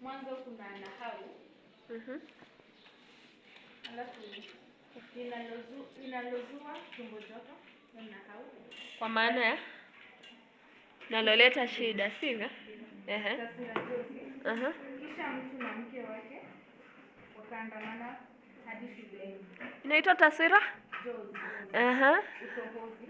mwanzo kuna nahau. Alafu linalozua tumbo joto na nahau. Kwa maana ya naloleta shida, sivyo? Taswira jozi. Kisha mtu na mke wake wakaandamana hadi shuleni. Inaitwa taswira Jozi. Utohozi.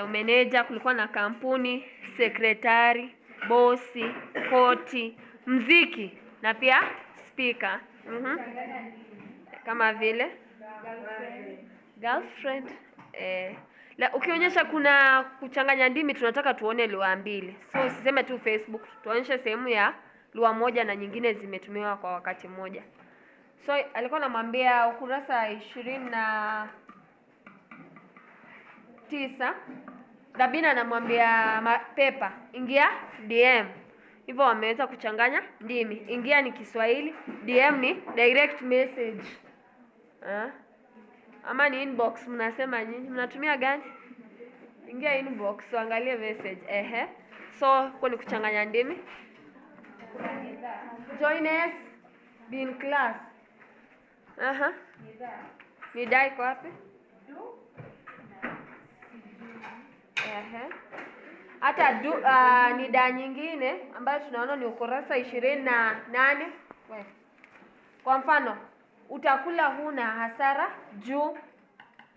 Umeneja, kulikuwa na kampuni, sekretari, bosi, koti, mziki na pia speaker. Kama vile girlfriend. Ukionyesha kuna kuchanganya ndimi, tunataka tuone lugha mbili. So usiseme tu Facebook, tuonyeshe sehemu ya lugha moja na nyingine zimetumiwa kwa wakati mmoja. So alikuwa anamwambia ukurasa 29, Dabina anamwambia Pepa, ingia DM. Hivyo wameweza kuchanganya ndimi. Ingia ni Kiswahili, DM ni direct message. Ama ni inbox, mnasema nyinyi? Mnatumia gani? Ingia inbox, uangalie message. So kwa ni kuchanganya ndimi. Join us, be in class. Nida iko wapi? Hata nida nyingine ambayo tunaona ni ukurasa 28. Kwa mfano, utakula huna hasara juu.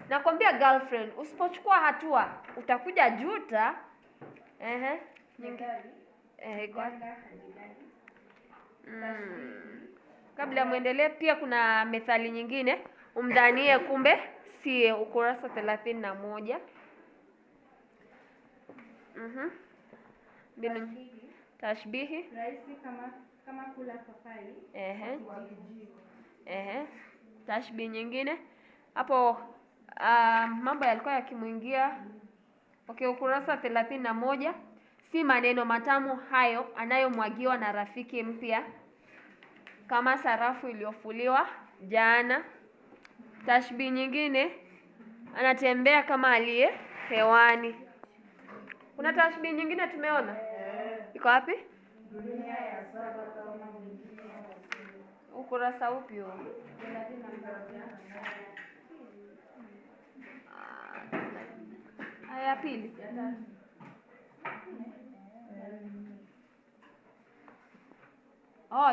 Nakwambia girlfriend, usipochukua hatua utakuja juta. Kabla muendelee, pia kuna methali nyingine, umdhanie kumbe sie, ukurasa 31. Tashbihi. Rahisi kama kula papai. Tashbihi nyingine. Hapo mambo yalikuwa yakimuingia. Ukurasa 31. Si maneno matamu hayo anayomwagiwa na rafiki mpya, kama sarafu iliyofuliwa jana. Tashbihi nyingine, anatembea kama aliye hewani. Kuna tashbihi nyingine tumeona? Iko wapi? Dunia ya 7 kama mwingine. Ukurasa upi huo? 31. Aya pili.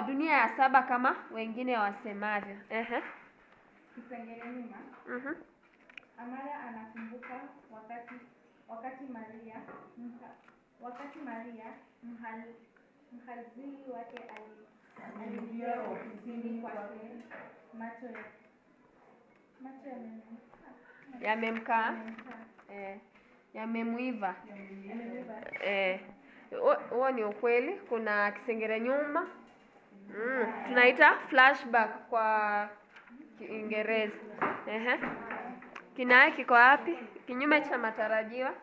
Dunia ya 7 kama wengine wasemavyo. Kipengele nyuma. Amara anakumbuka wakati Maria mhazili wake aliingia ofisini kwake, macho yamemkaa, yamemuiva. Huo ni ukweli. Kuna kisengere nyuma, tunaita flashback kwa Kiingereza. Kinaya kiko wapi? Kinyume cha matarajiwa.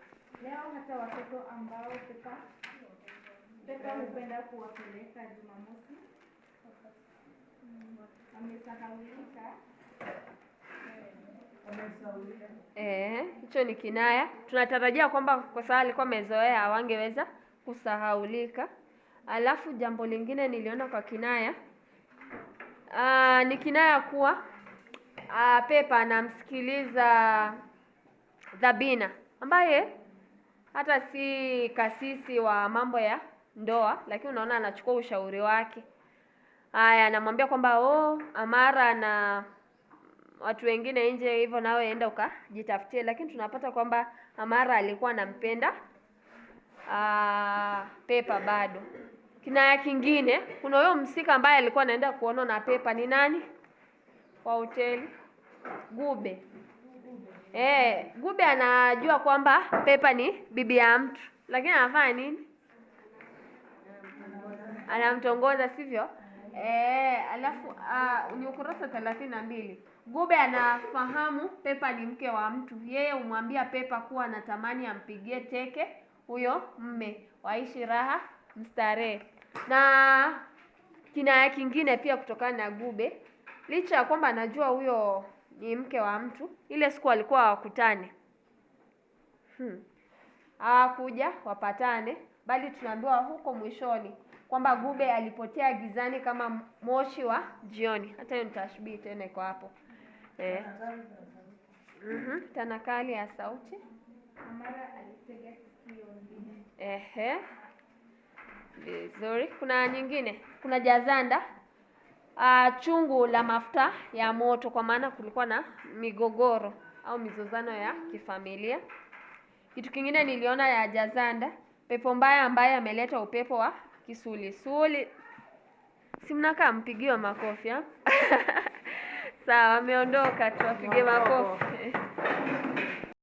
Leo hata watoto ambao Pepa hupenda kuwapeleka Jumamosi wamesahaulika. Hicho ni kinaya. Tunatarajia kwamba kwa sababu alikuwa amezoea hawangeweza kusahaulika. Alafu jambo lingine niliona kwa kinaya, ni kinaya kuwa Pepa anamsikiliza Dabina, ambaye hata si kasisi wa mambo ya ndoa, lakini unaona anachukua ushauri wake. Anamwambia kwamba Amara na watu wengine nje, hivyo nawe enda ukajitafutie. Lakini tunapata kwamba Amara alikuwa anampenda Pepa bado. Kinaya kingine, kuna huyo msika ambaye alikuwa anaenda kuona na Pepa, ni nani? Kwa hoteli, Gube. Gube anajua kwamba Pepa ni bibi ya mtu, lakini anafanya nini? Anamtongoza, sivyo? Alafu ni ukurasa 32. Gube anafahamu Pepa ni mke wa mtu. Yeye humwambia Pepa kuwa anatamani ampigie teke huyo mme, waishi raha mstarehe. Na kinaya kingine pia kutokana na Gube, licha ya kwamba anajua huyo ni mke wa mtu, ile siku alikuwa wakutane, hawakuja wapatane, bali tunaambiwa huko mwishoni kwamba Gube alipotea gizani kama moshi wa jioni. Hata hiyo nitashbihi tena iko hapo. Tanakali ya sauti. Amara alitega sikio mbili. Vizuri. Kuna nyingine. Kuna jazanda. Chungu la mafuta ya moto, kwa maana kulikuwa na migogoro au mizozano ya kifamilia. Kitu kingine niliona ya jazanda, pepo mbaya ambaye ameleta upepo wa kisulisuli. Si mnakaa mpigiwa makofi ha? Sawa, ameondoka tu, apige makofi.